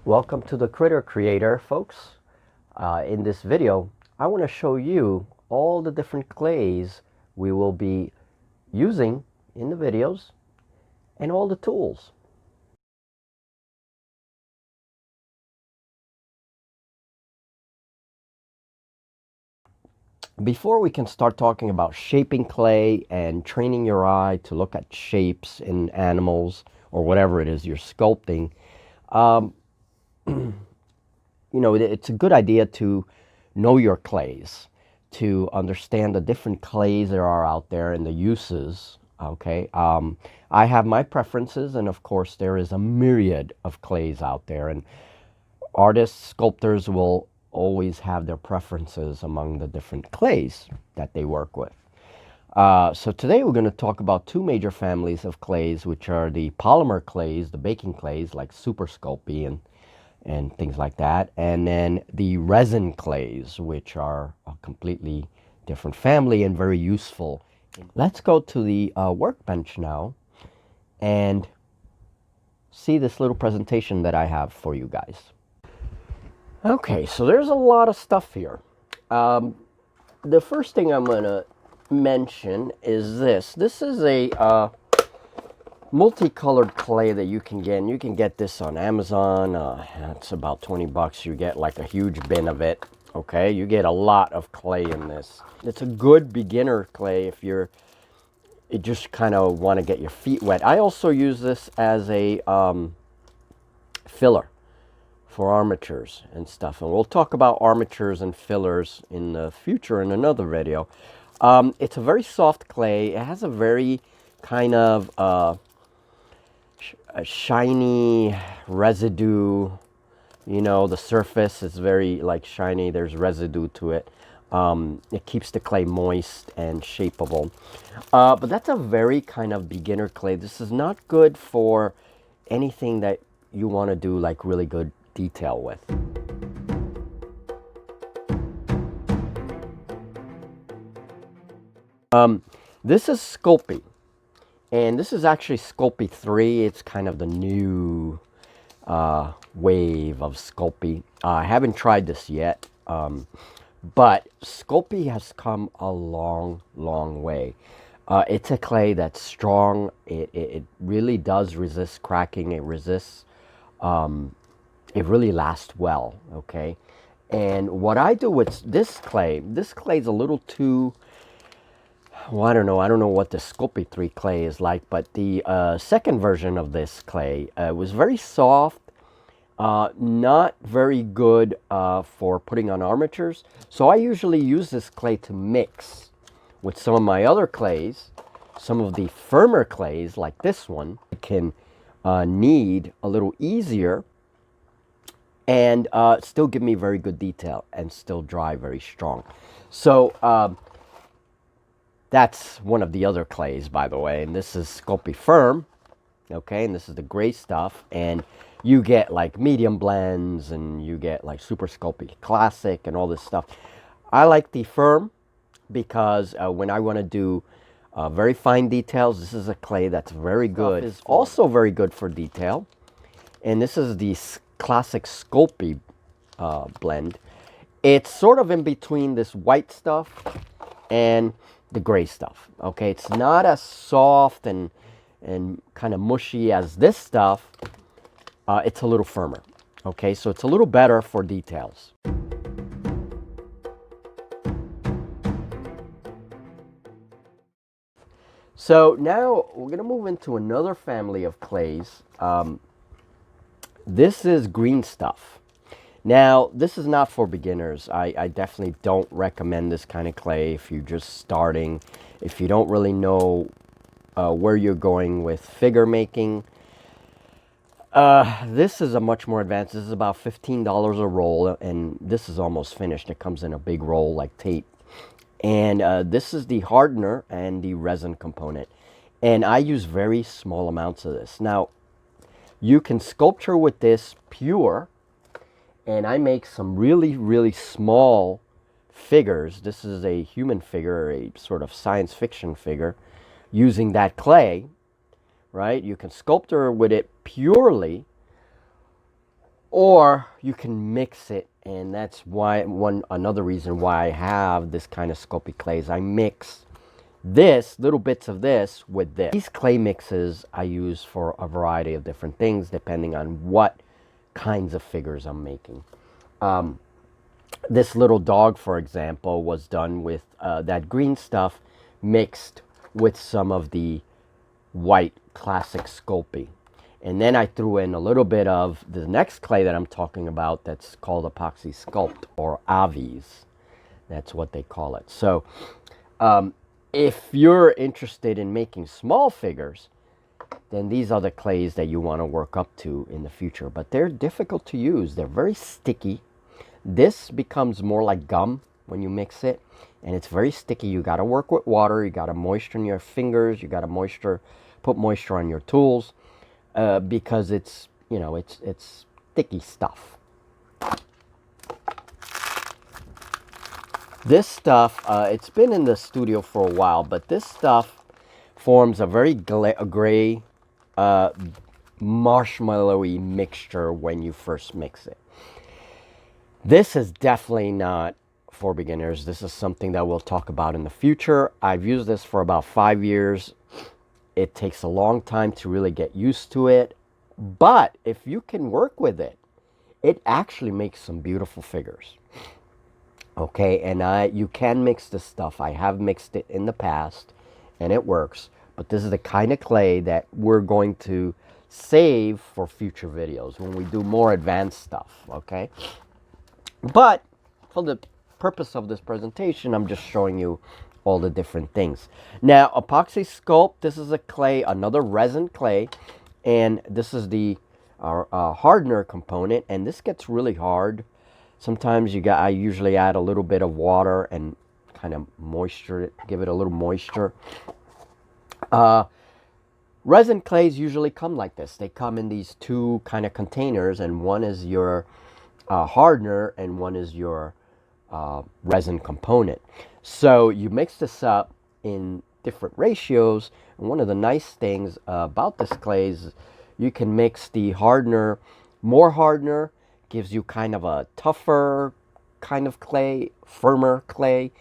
Welcome to the Critter Creator, folks. In this video, I want to show you all the different clays we will be using in the videos and all the tools. Before we can start talking about shaping clay and training your eye to look at shapes in animals or whatever it is you're sculpting, um, it's a good idea to know your clays, to understand the different clays there are out there and the uses. Okay, I have my preferences, and of course, there is a myriad of clays out there, and artists, sculptors will always have their preferences among the different clays that they work with. So today we're going to talk about two major families of clays, which are the polymer clays, the baking clays like Super Sculpey and things like that, and then the resin clays, which are a completely different family and very useful. Let's go to the workbench now and see this little presentation that I have for you guys. Okay, so there's a lot of stuff here. The first thing I'm going to mention is this. This is a multicolored clay that you can get, and you can get this on Amazon. It's about 20 bucks. You get like a huge bin of it. Okay, you get a lot of clay in this. It's a good beginner clay if you just kind of want to get your feet wet. I also use this as a filler for armatures and stuff, and we'll talk about armatures and fillers in the future in another video. It's a very soft clay. It has a very kind of a shiny residue. The surface is very like shiny. There's residue to it. It keeps the clay moist and shapeable. But that's a very kind of beginner clay. This is not good for anything that you want to do like really good detail with. This is Sculpey, and this is actually Sculpey 3. It's kind of the new wave of Sculpey. I haven't tried this yet, but Sculpey has come a long, long way. It's a clay that's strong. It really does resist cracking. It resists. It really lasts well. Okay, and what I do with this clay is a little too. Well, I don't know what the Sculpey 3 clay is like, but the second version of this clay was very soft, not very good for putting on armatures. So I usually use this clay to mix with some of my other clays. Some of the firmer clays, like this one, can knead a little easier and still give me very good detail and still dry very strong. So that's one of the other clays, by the way, and this is Sculpey Firm, okay, and this is the gray stuff, and you get like medium blends, and you get like Super Sculpey Classic and all this stuff. I like the Firm because when I want to do very fine details, this is a clay that's very good. It's also very good for detail, and this is the Classic Sculpey blend. It's sort of in between this white stuff and the gray stuff. Okay, it's not as soft and kind of mushy as this stuff. It's a little firmer. Okay, so it's a little better for details. So now we're going to move into another family of clays. This is green stuff. Now, this is not for beginners. I definitely don't recommend this kind of clay if you're just starting, if you don't really know where you're going with figure making. This is a much more advanced. This is about $15 a roll, and this is almost finished. It comes in a big roll like tape. And this is the hardener and the resin component. And I use very small amounts of this. Now, you can sculpture with this pure, and I make some really, really small figures. This is a human figure, a sort of science fiction figure, using that clay, right? You can sculpture with it purely, or you can mix it, and that's why another reason why I have this kind of Sculpey clays. I mix this, little bits of this with this. These clay mixes I use for a variety of different things depending on what kinds of figures I'm making. This little dog, for example, was done with that green stuff mixed with some of the white classic Sculpey. And then I threw in a little bit of the next clay that I'm talking about that's called Epoxy Sculpt, or Avies. That's what they call it. So if you're interested in making small figures, then these are the clays that you want to work up to in the future. But they're difficult to use. They're very sticky. This becomes more like gum when you mix it, and it's very sticky. You got to work with water. You got to moisten your fingers. You got to put moisture on your tools because it's, you know, it's sticky stuff. This stuff, it's been in the studio for a while, but this stuff forms a very gray, marshmallowy mixture when you first mix it. This is definitely not for beginners. This is something that we'll talk about in the future. I've used this for about 5 years. It takes a long time to really get used to it. But if you can work with it, it actually makes some beautiful figures. Okay, and you can mix this stuff. I have mixed it in the past, and it works. But this is the kind of clay that we're going to save for future videos when we do more advanced stuff, okay? But for the purpose of this presentation, I'm just showing you all the different things. Now, Epoxy Sculpt, this is a clay, another resin clay, and this is the hardener component, and this gets really hard. Sometimes I usually add a little bit of water and kind of moisture it, give it a little moisture. Resin clays usually come like this. They come in these two kind of containers, and one is your hardener and one is your resin component. So you mix this up in different ratios, and one of the nice things about this clay is you can mix the hardener. More hardener gives you kind of a tougher kind of clay, firmer clay.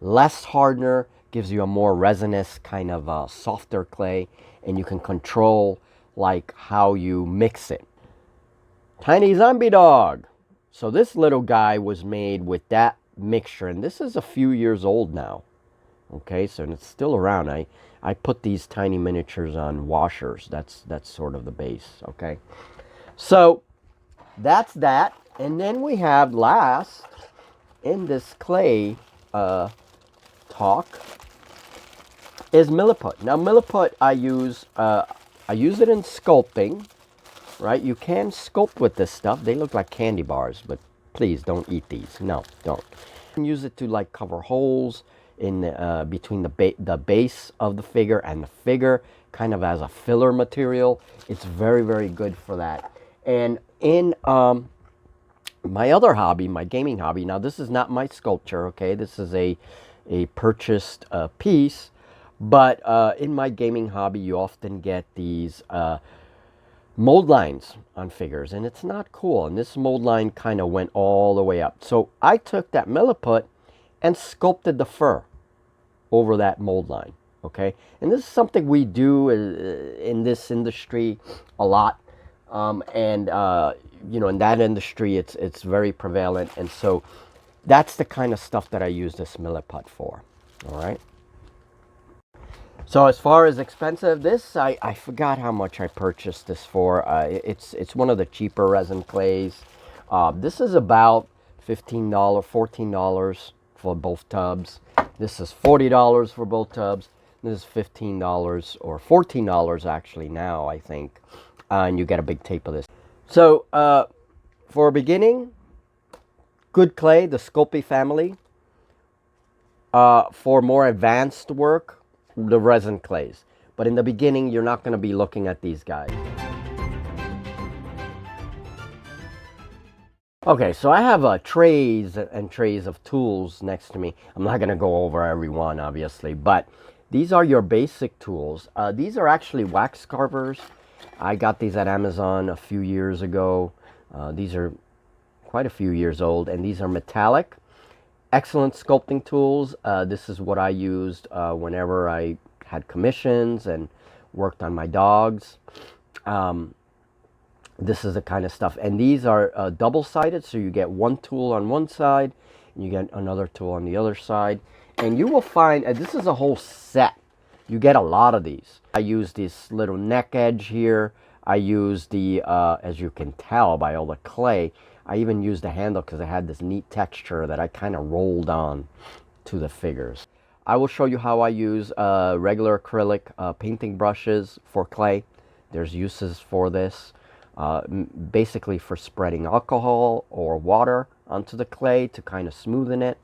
Less hardener gives you a more resinous kind of softer clay, and you can control like how you mix it. Tiny Zombie Dog. So this little guy was made with that mixture, and this is a few years old now. Okay, so it's still around. I put these tiny miniatures on washers. That's sort of the base. Okay, so that's that. And then we have last in this clay talk is Milliput. Now Milliput I use it in sculpting. Right, you can sculpt with this stuff. They look like candy bars, but please don't eat these. No, don't. You can use it to like cover holes in between the base of the figure and the figure, kind of as a filler material. It's very, very good for that. And in my other hobby, my gaming hobby, now this is not my sculpture, okay? This is a purchased piece, but in my gaming hobby, you often get these mold lines on figures, and it's not cool. And this mold line kind of went all the way up. So I took that Milliput and sculpted the fur over that mold line, okay? And this is something we do in this industry a lot. You know, in that industry, it's very prevalent. And so that's the kind of stuff that I use this Milliput for, all right? So as far as expensive, this, I forgot how much I purchased this for. It's one of the cheaper resin clays. This is about $15, $14 for both tubs. This is $40 for both tubs. This is $15 or $14 actually now, I think. And you get a big tape of this. So for a beginning, good clay, the Sculpey family. For more advanced work, the resin clays. But in the beginning, you're not going to be looking at these guys. Okay, so I have trays and trays of tools next to me. I'm not going to go over every one, obviously, but these are your basic tools. These are actually wax carvers. I got these at Amazon a few years ago. These are quite a few years old, and these are metallic. Excellent sculpting tools. This is what I used whenever I had commissions and worked on my dogs. This is the kind of stuff. And these are double-sided, so you get one tool on one side, and you get another tool on the other side. And you will find, this is a whole set. You get a lot of these. I use this little neck edge here. I use the, as you can tell by all the clay, I even used the handle because it had this neat texture that I kind of rolled on to the figures. I will show you how I use regular acrylic painting brushes for clay. There's uses for this. Basically for spreading alcohol or water onto the clay to kind of smoothen it.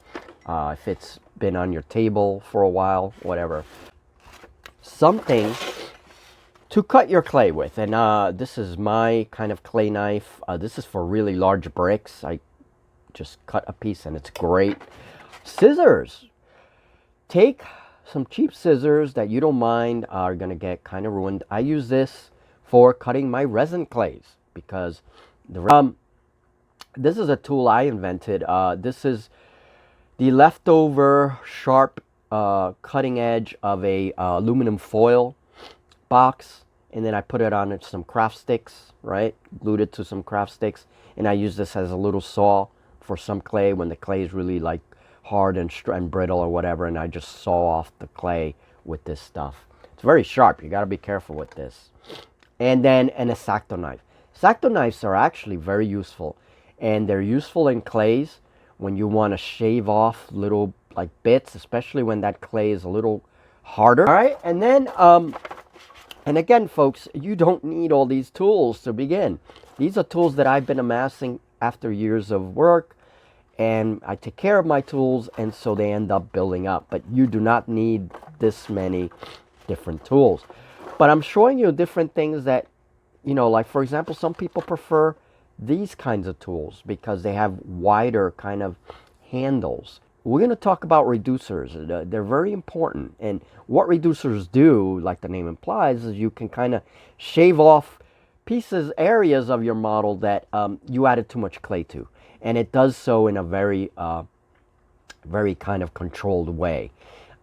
If it's been on your table for a while, whatever. Something to cut your clay with. And this is my kind of clay knife. This is for really large bricks. I just cut a piece and it's great. Scissors. Take some cheap scissors that you don't mind are going to get kind of ruined. I use this for cutting my resin clays because this is a tool I invented. This is the leftover sharp cutting edge of a aluminum foil box, and then I put it on some craft sticks, right? Glued it to some craft sticks, and I use this as a little saw for some clay when the clay is really like hard and brittle or whatever, and I just saw off the clay with this stuff. It's very sharp. You got to be careful with this. And then an X-Acto knife. X-Acto knives are actually very useful, and they're useful in clays when you want to shave off little like bits, especially when that clay is a little harder. All right, and then and again, folks, you don't need all these tools to begin. These are tools that I've been amassing after years of work, and I take care of my tools, and so they end up building up. But you do not need this many different tools. But I'm showing you different things that, you know, like for example, some people prefer these kinds of tools because they have wider kind of handles. We're going to talk about reducers. They're very important. And what reducers do, like the name implies, is you can kind of shave off pieces, areas of your model that you added too much clay to. And it does so in a very, very kind of controlled way.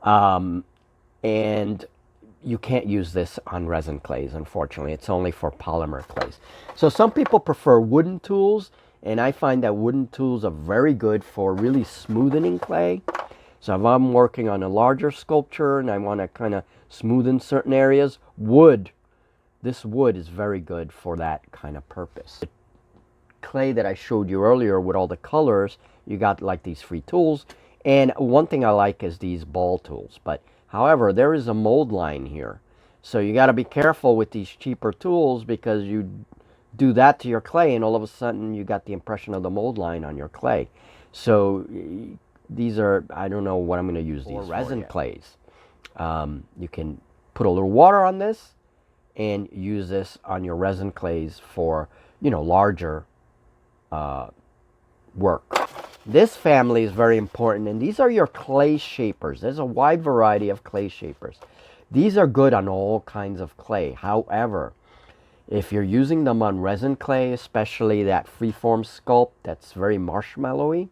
And you can't use this on resin clays, unfortunately. It's only for polymer clays. So some people prefer wooden tools, and I find that wooden tools are very good for really smoothing clay. So if I'm working on a larger sculpture and I want to kind of smoothen certain areas, this wood is very good for that kind of purpose. The clay that I showed you earlier with all the colors, you got like these free tools. And one thing I like is these ball tools. But however, there is a mold line here. So you got to be careful with these cheaper tools because you do that to your clay and all of a sudden you got the impression of the mold line on your clay. So these are, I don't know what I'm going to use these for. Resin clays. You can put a little water on this and use this on your resin clays for, you know, larger work. This family is very important, and these are your clay shapers. There's a wide variety of clay shapers. These are good on all kinds of clay. However, if you're using them on resin clay, especially that freeform sculpt that's very marshmallowy,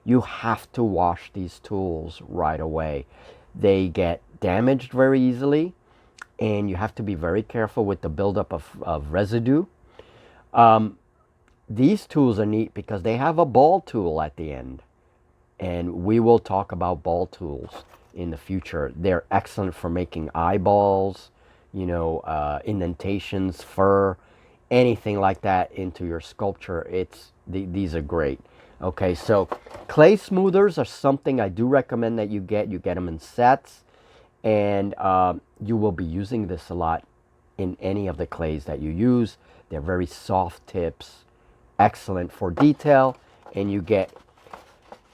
you have to wash these tools right away. They get damaged very easily, and you have to be very careful with the buildup of residue. These tools are neat because they have a ball tool at the end. And we will talk about ball tools in the future. They're excellent for making eyeballs, you know, indentations, fur, anything like that into your sculpture. These are great. Okay, so clay smoothers are something I do recommend that you get. You get them in sets. And you will be using this a lot in any of the clays that you use. They're very soft tips. Excellent for detail, and you get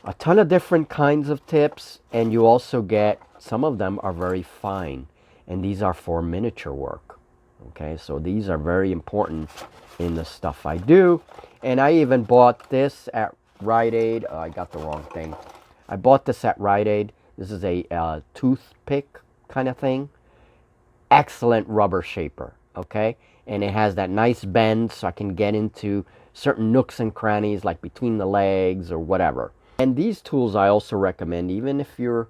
a ton of different kinds of tips, and you also get, some of them are very fine, and these are for miniature work. Okay, so these are very important in the stuff I do. And I even bought this at Rite Aid. I got the wrong thing. I bought this at Rite Aid. This is a toothpick kind of thing. Excellent rubber shaper, okay? And it has that nice bend so I can get into certain nooks and crannies, like between the legs or whatever. And these tools I also recommend, even if you're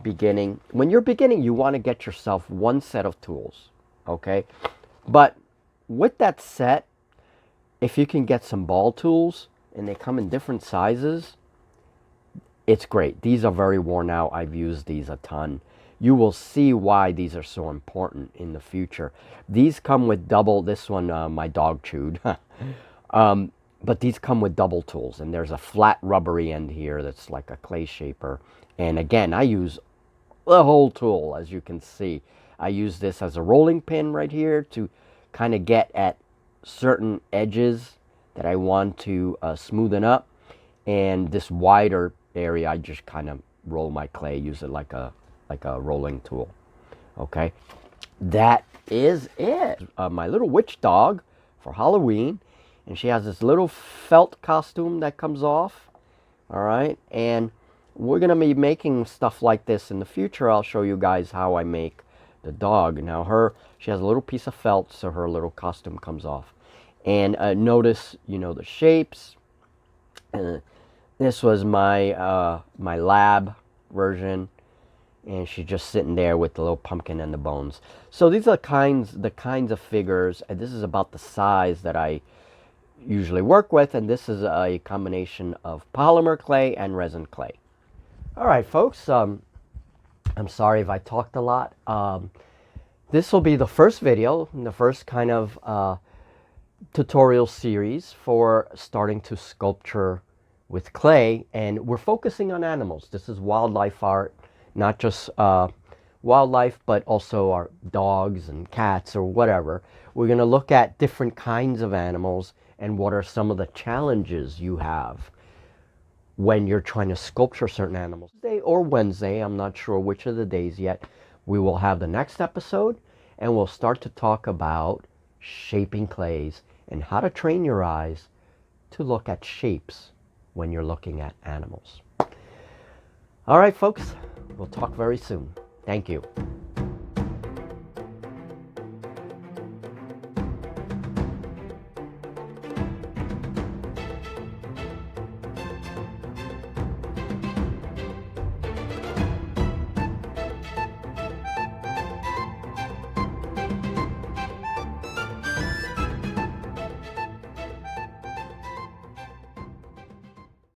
beginning. When you're beginning, you want to get yourself one set of tools, okay? But with that set, if you can get some ball tools and they come in different sizes, it's great. These are very worn out. I've used these a ton. You will see why these are so important in the future. These come with double, this one my dog chewed. But these come with double tools, and there's a flat rubbery end here that's like a clay shaper. And again, I use the whole tool, as you can see. I use this as a rolling pin right here to kind of get at certain edges that I want to smoothen up. And this wider area, I just kind of roll my clay, use it like a rolling tool. Okay, that is it. My little witch dog for Halloween, and she has this little felt costume that comes off. All right, and we're gonna be making stuff like this in the future. I'll show you guys how I make the dog. Now she has a little piece of felt, so her little costume comes off. And notice, you know, the shapes. This was my my lab version, and she's just sitting there with the little pumpkin and the bones. So these are the kinds of figures, and this is about the size that I usually work with, and this is a combination of polymer clay and resin clay. All right, folks, I'm sorry if I talked a lot. This will be the first video, the first kind of tutorial series for starting to sculpture with clay, and we're focusing on animals. This is wildlife art, not just wildlife, but also our dogs and cats or whatever. We're going to look at different kinds of animals and what are some of the challenges you have when you're trying to sculpture certain animals. Tuesday or Wednesday, I'm not sure which of the days yet, we will have the next episode, and we'll start to talk about shaping clays and how to train your eyes to look at shapes when you're looking at animals. All right, folks, we'll talk very soon. Thank you.